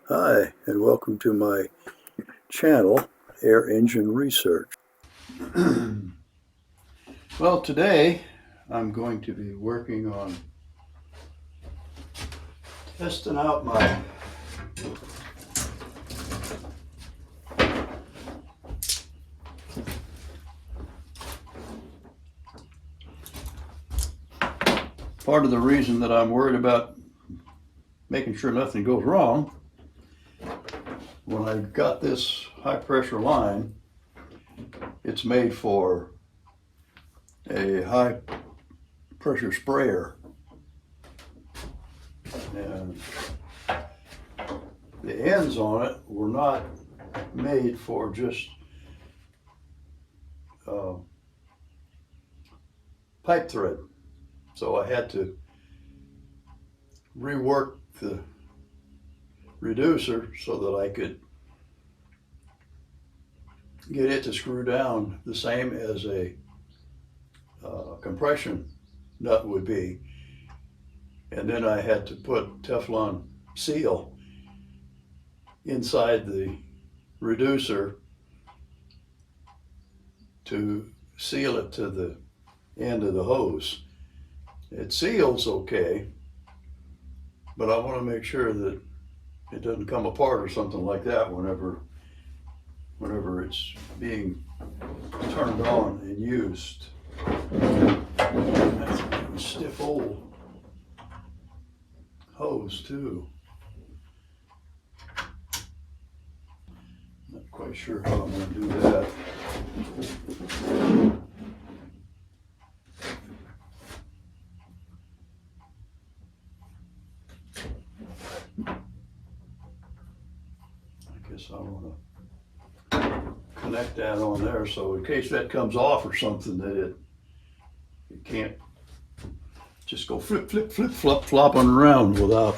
Hi, and welcome to my channel, Air Engine Research. Well, today I'm going to be working on testing out my part of the reason that I'm worried about making sure nothing goes wrong. When I got this high pressure line, it's made for a high pressure sprayer, and the ends on it were not made for just pipe thread. So I had to rework the reducer so that I could get it to screw down the same as a compression nut would be. And then I had to put Teflon seal inside the reducer to seal it to the end of the hose. It seals okay, but I want to make sure that it doesn't come apart or something like that whenever it's being turned on and used. That's a stiff old hose too. Not quite sure how I'm going to do that. I guess I want to connect that on there so in case that comes off or something, that it can't just go flip, flip, flip, flop, flopping around without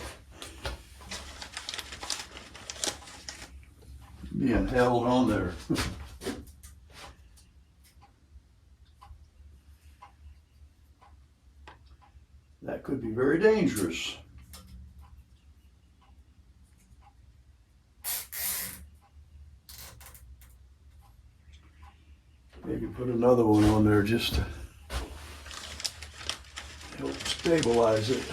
being held on there. That could be very dangerous. Maybe put another one on there just to help stabilize it.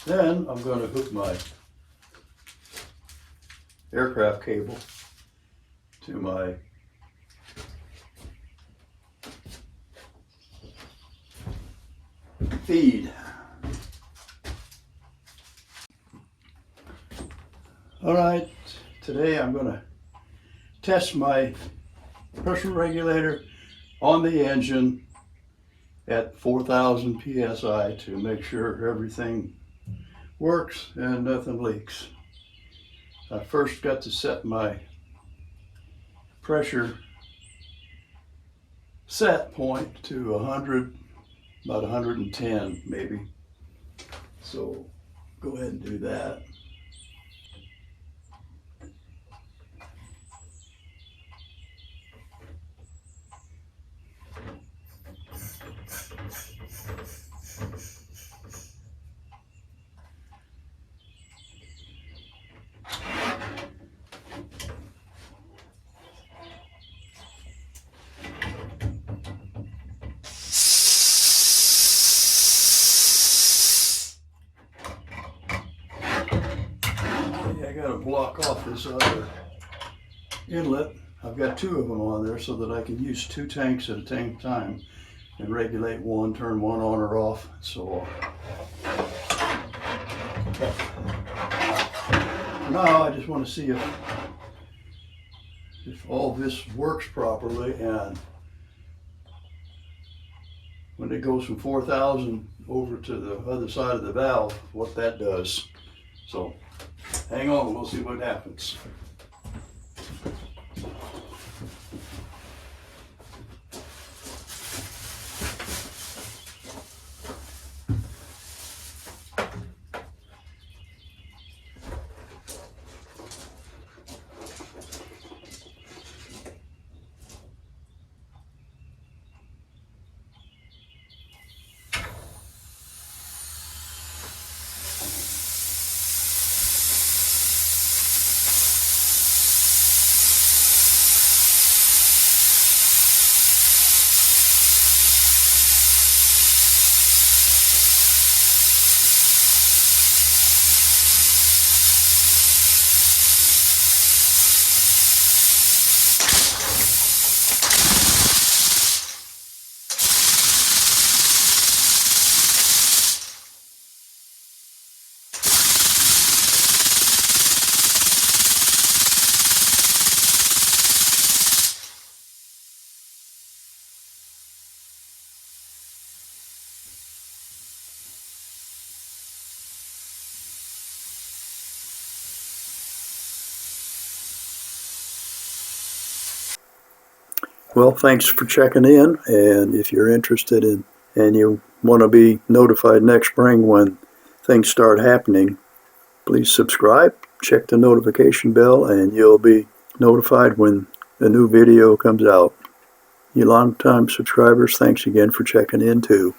Then I'm going to hook my aircraft cable to my feed. All right, today I'm going to test my pressure regulator on the engine at 4,000 psi to make sure everything works and nothing leaks. I first got to set my pressure set point to 100, about 110 maybe. So go ahead and do that. I got to block off this other inlet. I've got two of them on there so that I can use two tanks at a time and regulate one, turn one on or off, and so on. Now I just want to see if all this works properly, and when it goes from 4,000 over to the other side of the valve, what that does. So hang on, we'll see what happens. Well, thanks for checking in, and if you're interested in and you want to be notified next spring when things start happening, please subscribe, check the notification bell, and you'll be notified when a new video comes out. You long-time subscribers, thanks again for checking in too.